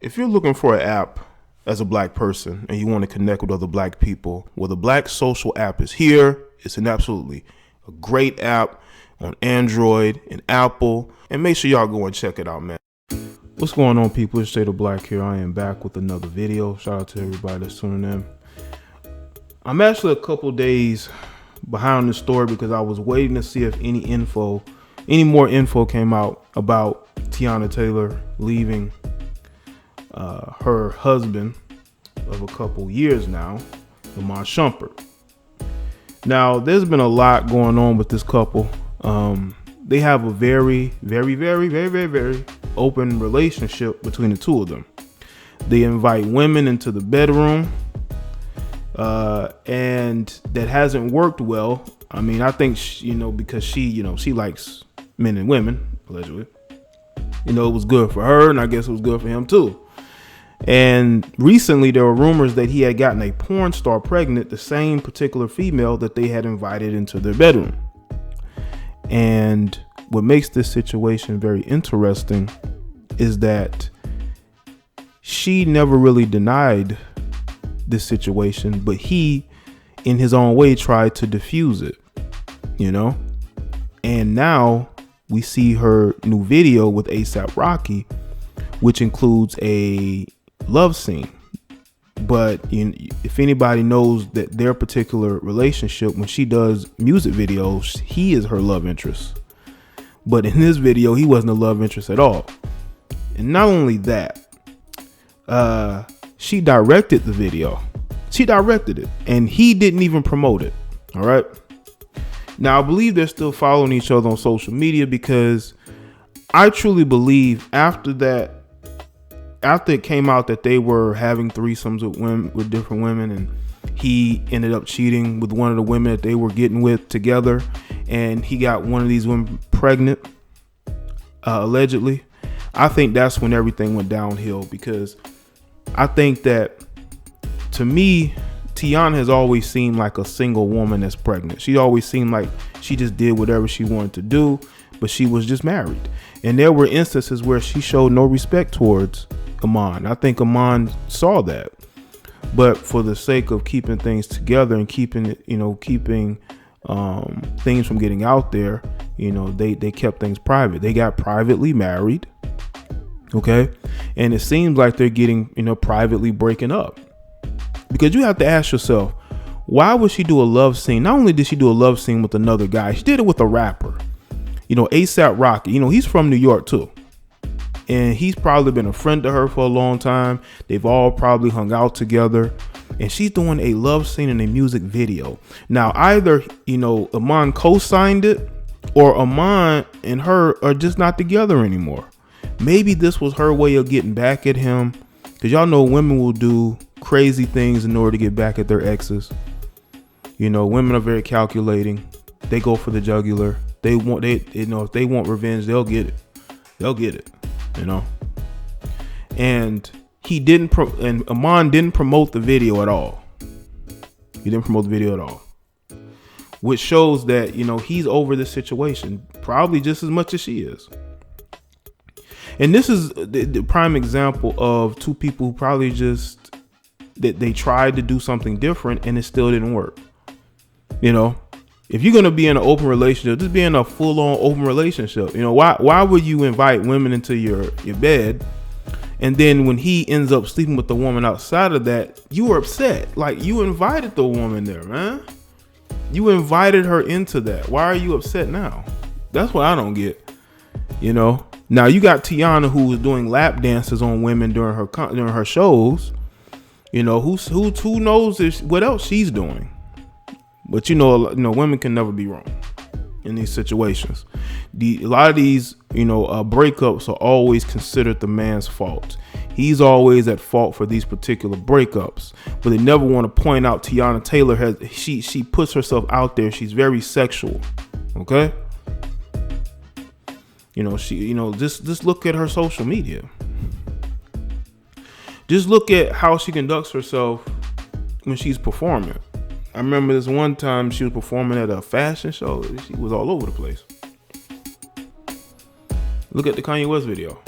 If you're looking for an app as a black person and you want to connect with other black people, well, the Black Social app is here. It's an absolutely a great app on Android and Apple. And make sure y'all go and check it out, man. What's going on, people? It's Shade of Black here. I am back with another video. Shout out to everybody that's tuning in. I'm actually a couple days behind the story because I was waiting to see if any more info came out about Teyana Taylor leaving her husband of a couple years now, Iman Shumpert. Now, there's been a lot going on with this couple. They have a very, very, very, very, very, very open relationship between the two of them. They invite women into the bedroom, and that hasn't worked well. I mean, I think, because she likes men and women, allegedly. It was good for her, and I guess it was good for him too. And recently there were rumors that he had gotten a porn star pregnant, the same particular female that they had invited into their bedroom. And what makes this situation very interesting is that she never really denied this situation, but he, in his own way, tried to diffuse it, And now we see her new video with A$AP Rocky, which includes a love scene. But if anybody knows that their particular relationship, when she does music videos, he is her love interest. But in this video, he wasn't a love interest at all. And not only that, she directed the video. She directed it, and he didn't even promote it. All right. Now, I believe they're still following each other on social media because I truly believe after it came out that they were having threesomes with different women, and he ended up cheating with one of the women that they were getting with together, and he got one of these women pregnant, allegedly. I think that's when everything went downhill, because I think that, to me, Teyana has always seemed like a single woman that's pregnant. She always seemed like she just did whatever she wanted to do, but she was just married. And there were instances where she showed no respect towards Iman. I think Iman saw that, but for the sake of keeping things together and keeping things from getting out there, they kept things private. They got privately married, okay, and it seems like they're getting privately breaking up, because you have to ask yourself, why would she do a love scene? Not only did she do a love scene with another guy, she did it with a rapper, A$AP Rocky. He's from New York too. And he's probably been a friend to her for a long time. They've all probably hung out together. And she's doing a love scene in a music video. Now, either, Iman co-signed it, or Iman and her are just not together anymore. Maybe this was her way of getting back at him. Because y'all know women will do crazy things in order to get back at their exes. Women are very calculating. They go for the jugular. If they want revenge, they'll get it. They'll get it. And and Iman didn't promote the video at all. He didn't promote the video at all, which shows that, he's over this situation probably just as much as she is. And this is the prime example of two people who probably just, that they tried to do something different and it still didn't work. If you're going to be in an open relationship, just be in a full-on open relationship. Why would you invite women into your bed, and then when he ends up sleeping with the woman outside of that, you were upset? Like, you invited the woman there, man. You invited her into that. Why are you upset now? That's what I don't get. Now you got Teyana, who was doing lap dances on women during her shows. Who knows what else she's doing? But women can never be wrong in these situations. A lot of these, breakups are always considered the man's fault. He's always at fault for these particular breakups, but they never want to point out Teyana Taylor she puts herself out there. She's very sexual. Okay. Just look at her social media. Just look at how she conducts herself when she's performing. I remember this one time she was performing at a fashion show. She was all over the place. Look at the Kanye West video.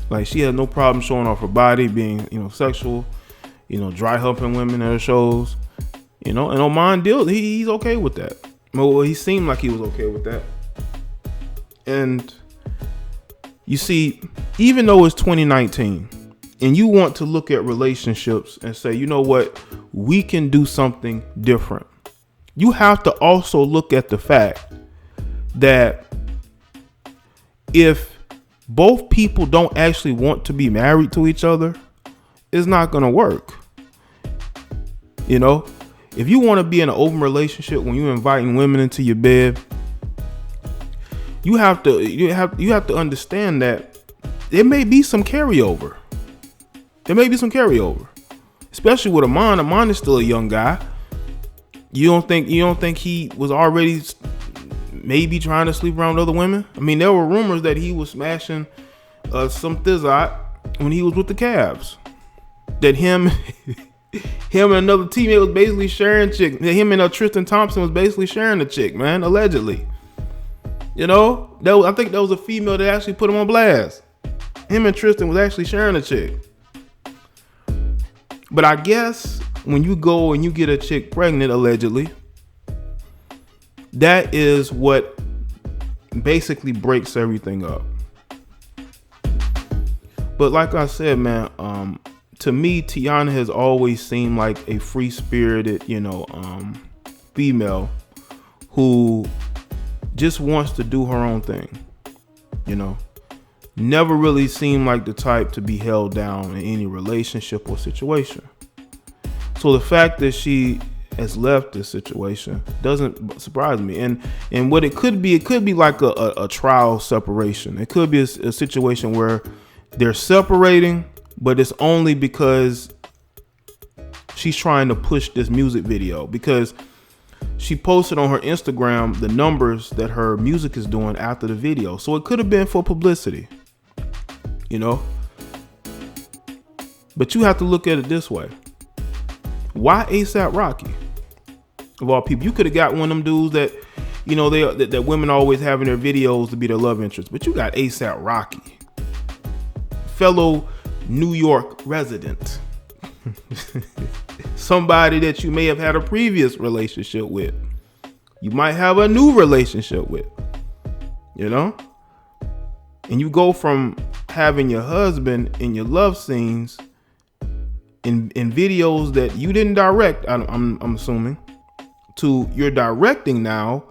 Like, she has no problem showing off her body, being, sexual, dry humping women at her shows, and Iman deals. He's okay with that. Well, he seemed like he was okay with that. And you see, even though it's 2019 and you want to look at relationships and say, you know what, we can do something different, you have to also look at the fact that if both people don't actually want to be married to each other, it's not going to work. If you want to be in an open relationship, when you're inviting women into your bed, you have to understand that there may be some carryover. Especially with Iman. Iman is still a young guy. You don't think he was already maybe trying to sleep around with other women? I mean, there were rumors that he was smashing some thizzot when he was with the Cavs. That him and another teammate was basically sharing chick. Him and Tristan Thompson was basically sharing the chick, man, allegedly. I think that was a female that actually put him on blast. Him and Tristan was actually sharing a chick. But I guess when you go and you get a chick pregnant, allegedly, that is what basically breaks everything up. But like I said, man, to me, Teyana has always seemed like a free-spirited, female who just wants to do her own thing. Never really seemed like the type to be held down in any relationship or situation. So the fact that she has left this situation doesn't surprise me. And what it could be like a trial separation. It could be a situation where they're separating, but it's only because she's trying to push this music video, because she posted on her Instagram the numbers that her music is doing after the video. So it could have been for publicity, but you have to look at it this way. Why ASAP Rocky? Of all people, you could have got one of them dudes that, that women always have in their videos to be their love interest, but you got ASAP Rocky, fellow New York resident, somebody that you may have had a previous relationship with, you might have a new relationship with, and you go from having your husband in your love scenes in videos that you didn't direct, I'm assuming, to you're directing now,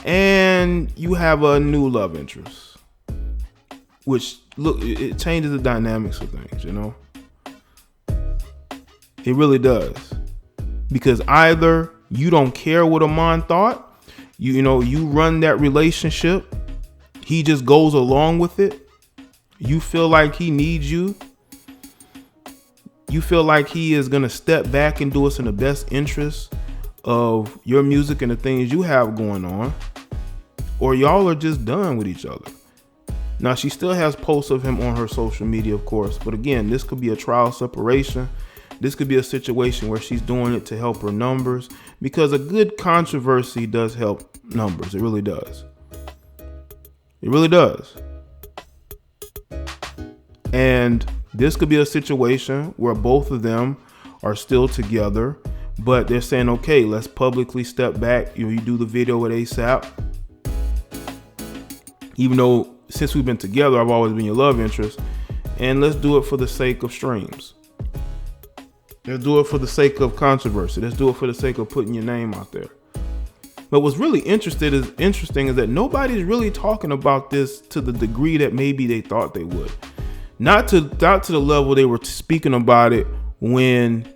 and you have a new love interest, which it changes the dynamics of things, It really does. Because either you don't care what Iman thought, you run that relationship, he just goes along with it, you feel like he needs you, you feel like he is going to step back and do us in the best interest of your music and the things you have going on, or y'all are just done with each other. Now, she still has posts of him on her social media, of course, but again, this could be a trial separation. This could be a situation where she's doing it to help her numbers, because a good controversy does help numbers. It really does. It really does. And this could be a situation where both of them are still together, but they're saying, okay, let's publicly step back. You do the video with ASAP. Even though since we've been together, I've always been your love interest. And let's do it for the sake of streams. Let's do it for the sake of controversy. Let's do it for the sake of putting your name out there. But what's really interesting is that nobody's really talking about this to the degree that maybe they thought they would. Not to the level they were speaking about it when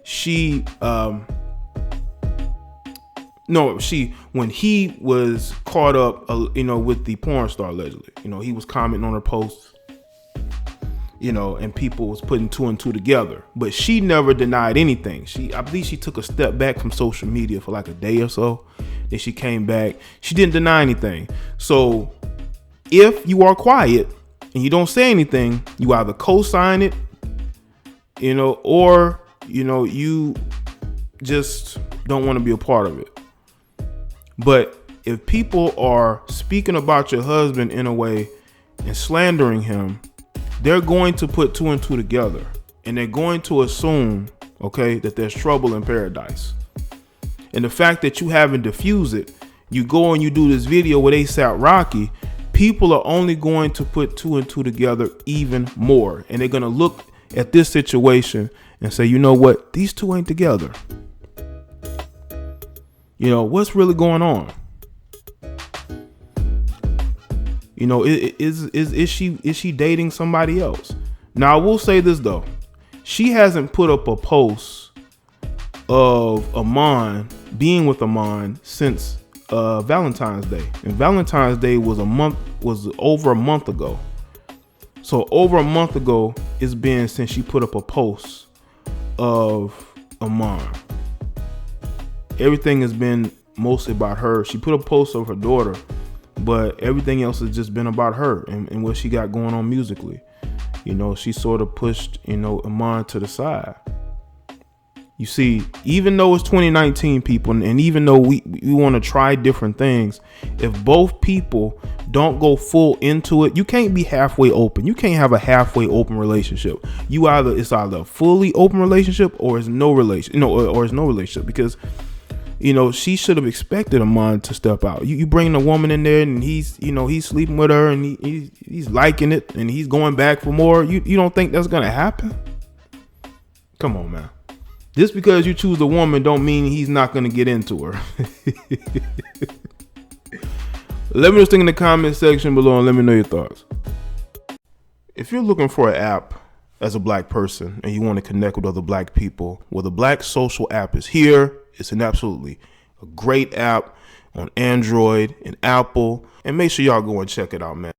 when he was caught up, with the porn star allegedly. He was commenting on her posts, and people was putting two and two together. But she never denied anything. I believe she took a step back from social media for like a day or so. Then she came back. She didn't deny anything. So if you are quiet and you don't say anything, you either co-sign it, or, you just don't want to be a part of it. But if people are speaking about your husband in a way and slandering him, they're going to put two and two together, and they're going to assume, okay, that there's trouble in paradise. And the fact that you haven't diffused it, you go and you do this video with ASAP Rocky, people are only going to put two and two together even more. And they're going to look at this situation and say, you know what? These two ain't together. You know, what's really going on? You know, is she dating somebody else? Now, I will say this, though. She hasn't put up a post of being with Iman since Valentine's Day. And Valentine's Day was over a month ago. So over a month ago, it's been since she put up a post of Iman. Everything has been mostly about her. She put a post of her daughter, but everything else has just been about her and what she got going on musically. You know, she sort of pushed, you know, Iman to the side. You see, even though it's 2019, people, and even though we want to try different things, if both people don't go full into it, you can't be halfway open. You can't have a halfway open relationship. It's either a fully open relationship or it's no relation, or it's no relationship, because, you know, she should have expected Iman to step out. You bring a woman in there and he's sleeping with her and he's liking it and he's going back for more. You don't think that's gonna happen? Come on, man. Just because you choose a woman don't mean he's not going to get into her. Let me know in the comment section below and let me know your thoughts. If you're looking for an app as a black person and you want to connect with other black people, well, the Black Social app is here. It's an absolutely a great app on Android and Apple. And make sure y'all go and check it out, man.